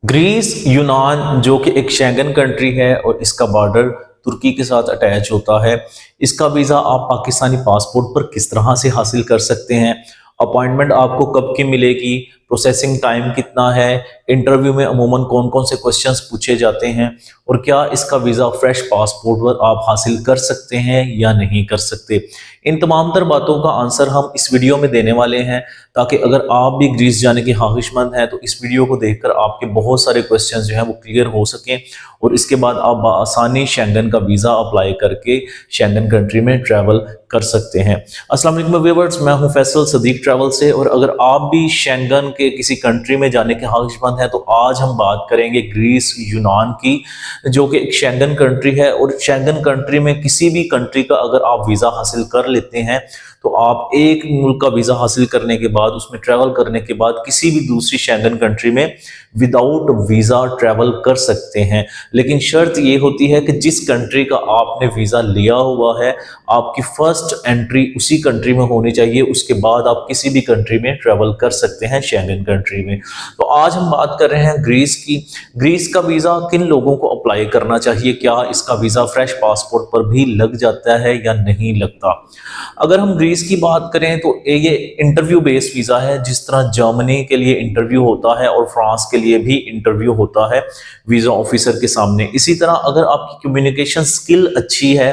Greece यूनान जो कि एक शेंगन कंट्री है और इसका बॉर्डर तुर्की के साथ अटैच होता है। इसका वीज़ा आप पाकिस्तानी पासपोर्ट पर किस तरह से हासिल कर सकते हैं, अपॉइंटमेंट आपको कब की मिलेगी, प्रोसेसिंग टाइम कितना है, इंटरव्यू में अमूमन कौन कौन से क्वेश्चंस पूछे जाते हैं और क्या इसका वीज़ा फ्रेश पासपोर्ट पर आप हासिल कर सकते हैं या नहीं कर सकते। इन तमाम तर बातों का आंसर हम इस वीडियो में देने वाले हैं, ताकि अगर आप भी ग्रीस जाने के ख्वाहिशमंद हैं तो इस वीडियो को देखकर आपके बहुत सारे क्वेश्चंस जो हैं वो क्लियर हो सकें और इसके बाद आप आसानी शेंगन का वीज़ा अप्लाई करके शेंगन कंट्री में ट्रैवल कर सकते हैं। अस्सलाम वालेकुम व्यूअर्स, मैं हूं फैसल सदीक ट्रैवल से, और अगर आप भी शेंगन के किसी कंट्री में जाने के ख्वाहिशमंद हैं तो आज हम बात करेंगे ग्रीस यूनान की, जो कि एक शेंगन कंट्री है। और शेंगन कंट्री में किसी भी कंट्री का अगर आप वीज़ा हासिल कर लेते हैं तो आप एक मुल्क का वीज़ा हासिल करने के बाद उसमें ट्रैवल करने के बाद किसी भी दूसरी शेंगन कंट्री में विदाउट वीज़ा ट्रैवल कर सकते हैं। लेकिन शर्त ये होती है कि जिस कंट्री का आपने वीज़ा लिया हुआ है आपकी फर्स्ट एंट्री उसी कंट्री में होनी चाहिए, उसके बाद आप किसी भी कंट्री में ट्रैवल कर सकते हैं शेंगन कंट्री में। तो आज हम बात कर रहे हैं ग्रीस की। ग्रीस का वीज़ा किन लोगों को अप्लाई करना चाहिए, क्या इसका वीज़ा फ्रेश पासपोर्ट पर भी लग जाता है या नहीं लगता। अगर हम ग्रीस की बात करें तो ये इंटरव्यू बेस्ड वीज़ा है, जिस तरह जर्मनी के लिए इंटरव्यू होता है और फ्रांस के लिए भी इंटरव्यू होता है वीज़ा ऑफिसर के सामने। इसी तरह अगर आपकी कम्युनिकेशन स्किल अच्छी है,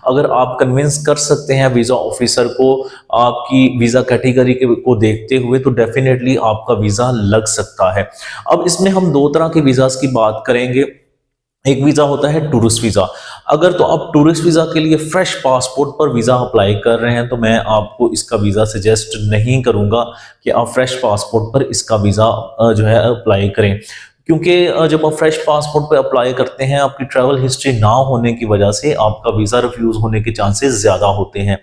अगर आप कन्विंस कर सकते हैं वीज़ा ऑफिसर को आपकी वीज़ा कैटेगरी को देखते हुए, तो डेफिनेटली आपका वीज़ा लग सकता है। अब इसमें हम दो तरह के वीज़ास की बात करेंगे। एक वीज़ा होता है टूरिस्ट वीज़ा। अगर तो आप टूरिस्ट वीज़ा के लिए फ्रेश पासपोर्ट पर वीज़ा अप्लाई कर रहे हैं तो मैं आपको इसका वीज़ा सजेस्ट नहीं करूंगा कि आप फ्रेश पासपोर्ट पर इसका वीज़ा जो है अप्लाई करें, क्योंकि जब आप फ्रेश पासपोर्ट पर अप्लाई करते हैं आपकी ट्रैवल हिस्ट्री ना होने की वजह से आपका वीज़ा रिफ्यूज़ होने के चांसेस ज़्यादा होते हैं।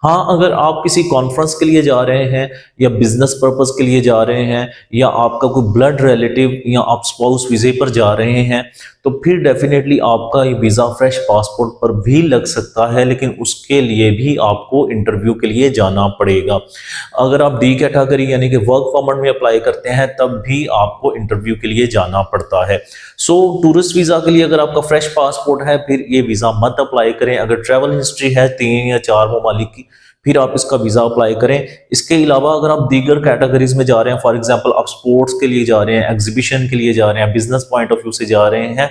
हाँ, अगर आप किसी कॉन्फ्रेंस के लिए जा रहे हैं या बिजनेस पर्पस के लिए जा रहे हैं या आपका कोई ब्लड रिलेटिव या आप स्पाउस वीज़े पर जा रहे हैं तो फिर डेफिनेटली आपका ये वीज़ा फ्रेश पासपोर्ट पर भी लग सकता है, लेकिन उसके लिए भी आपको इंटरव्यू के लिए जाना पड़ेगा। अगर आप डी कैटेगरी यानी कि वर्क परमिट में अप्लाई करते हैं तब भी आपको इंटरव्यू के लिए जाना पड़ता है। सो टूरिस्ट वीज़ा के लिए अगर आपका फ्रेश पासपोर्ट है फिर ये वीज़ा मत अप्लाई करें। अगर ट्रैवल हिस्ट्री है 3 या 4 ममालिक की फिर आप इसका वीज़ा अप्लाई करें। इसके अलावा अगर आप दीगर कैटेगरीज में जा रहे हैं, फॉर एग्जांपल आप स्पोर्ट्स के लिए जा रहे हैं, एग्जीबिशन के लिए जा रहे हैं, बिजनेस पॉइंट ऑफ व्यू से जा रहे हैं,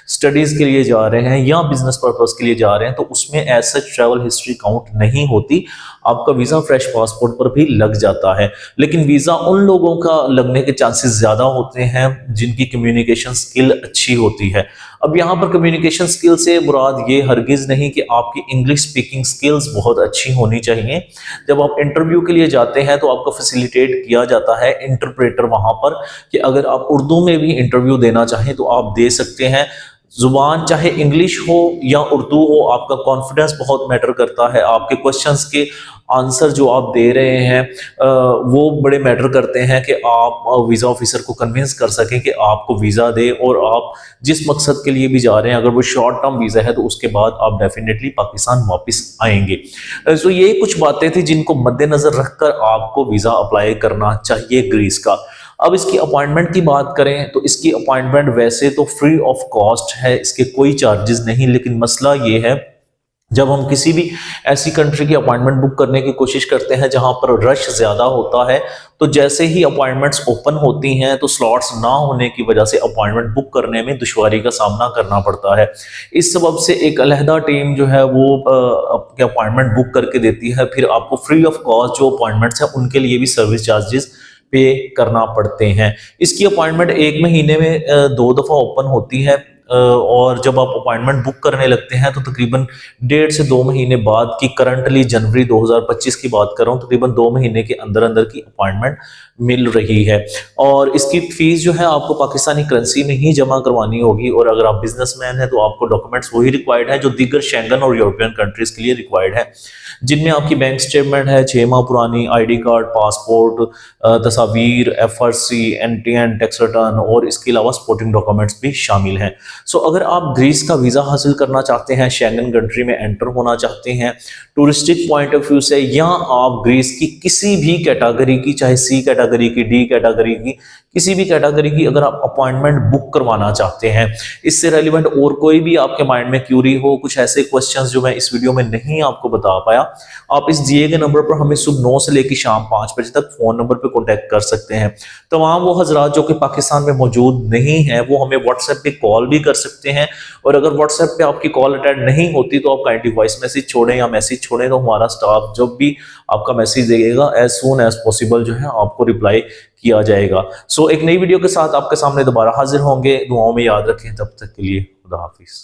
स्टडीज़ के लिए जा रहे हैं या बिजनेस पर्पस के लिए जा रहे हैं, तो उसमें as such travel history count नहीं होती, आपका वीज़ा फ्रेश पासपोर्ट पर भी लग जाता है। लेकिन वीज़ा उन लोगों का लगने के चांसेस ज़्यादा होते हैं जिनकी कम्युनिकेशन स्किल अच्छी होती है। अब यहाँ पर कम्युनिकेशन स्किल से मुराद ये हरगिज़ नहीं कि आपकी इंग्लिश स्पीकिंग स्किल्स बहुत अच्छी होनी चाहिए। जब आप इंटरव्यू के लिए जाते हैं तो आपको फैसिलिटेट किया जाता है इंटरप्रेटर वहाँ पर, कि अगर आप उर्दू में भी इंटरव्यू देना चाहें तो आप दे सकते हैं। जुबान चाहे इंग्लिश हो या उर्दू हो, आपका कॉन्फिडेंस बहुत मैटर करता है। आपके क्वेश्चंस के आंसर जो आप दे रहे हैं वो बड़े मैटर करते हैं कि आप वीज़ा ऑफिसर को कन्विंस कर सकें कि आपको वीज़ा दे, और आप जिस मकसद के लिए भी जा रहे हैं अगर वो शॉर्ट टर्म वीज़ा है तो उसके बाद आप डेफिनेटली पाकिस्तान वापस आएंगे। तो ये कुछ बातें थी जिनको मद्देनज़र रखकर आपको वीज़ा अप्लाई करना चाहिए ग्रीस का। अब इसकी अपॉइंटमेंट की बात करें तो इसकी अपॉइंटमेंट वैसे तो फ्री ऑफ कॉस्ट है, इसके कोई चार्जेस नहीं, लेकिन मसला ये है जब हम किसी भी ऐसी कंट्री की अपॉइंटमेंट बुक करने की कोशिश करते हैं जहां पर रश ज़्यादा होता है, तो जैसे ही अपॉइंटमेंट्स ओपन होती हैं तो स्लॉट्स ना होने की वजह से अपॉइंटमेंट बुक करने में दुश्वारी का सामना करना पड़ता है। इस सबब से एक अलहदा टीम जो है वो आपके अपॉइंटमेंट बुक करके देती है, फिर आपको फ्री ऑफ कॉस्ट जो अपॉइंटमेंट्स हैं उनके लिए भी सर्विस चार्जेस पे करना पड़ते हैं। इसकी अपॉइंटमेंट 1 महीने में 2 दफ़ा ओपन होती है, और जब आप अपॉइंटमेंट बुक करने लगते हैं तो तकरीबन 1.5 से 2 महीने बाद की, करंटली जनवरी 2025 की बात कर रहा हूँ, तकरीबन 2 महीने के अंदर अंदर की अपॉइंटमेंट मिल रही है। और इसकी फीस जो है आपको पाकिस्तानी करेंसी में ही जमा करवानी होगी, और अगर आप बिजनेसमैन हैं तो आपको डॉक्यूमेंट्स वही रिक्वायर्ड है जो दीगर शेंगन और यूरोपियन कंट्रीज के लिए रिक्वायर्ड है, जिनमें आपकी बैंक स्टेटमेंट है, 6 माह पुरानी, ID कार्ड, पासपोर्ट, तस्वीर, FRC, NTN टैक्स रिटर्न, और इसके अलावा स्पोर्टिंग डॉक्यूमेंट्स भी शामिल हैं। सो अगर आप ग्रीस का वीज़ा हासिल करना चाहते हैं, शेंगन कंट्री में एंटर होना चाहते हैं टूरिस्टिक पॉइंट ऑफ व्यू से, या आप ग्रीस की किसी भी कैटेगरी की, चाहे C कैटेगरी की, D कैटेगरी की, किसी भी कैटेगरी की अगर आप अपॉइंटमेंट बुक करवाना चाहते हैं, इससे रेलिवेंट और कोई भी आपके माइंड में क्यूरी हो, कुछ ऐसे क्वेश्चंस जो मैं इस वीडियो में नहीं आपको बता पाया, आप इस दिए गए नंबर पर हमें सुबह 9 से लेकर शाम 5 बजे तक फोन नंबर पर कॉन्टैक्ट कर सकते हैं। तमाम वो हजरात जो कि पाकिस्तान में मौजूद नहीं है वो हमें व्हाट्सएप पे कॉल भी कर सकते हैं, और अगर व्हाट्सएप पे आपकी कॉल अटेंड नहीं होती तो आप काइंडली वॉइस मैसेज छोड़ें या मैसेज छोड़ें, तो हमारा स्टाफ जब भी आपका मैसेज देगा एज सून एज पॉसिबल जो है आपको रिप्लाई किया जाएगा। सो एक नई वीडियो के साथ आपके सामने दोबारा हाजिर होंगे। दुआओं में याद रखें, तब तक के लिए खुदा हाफिज।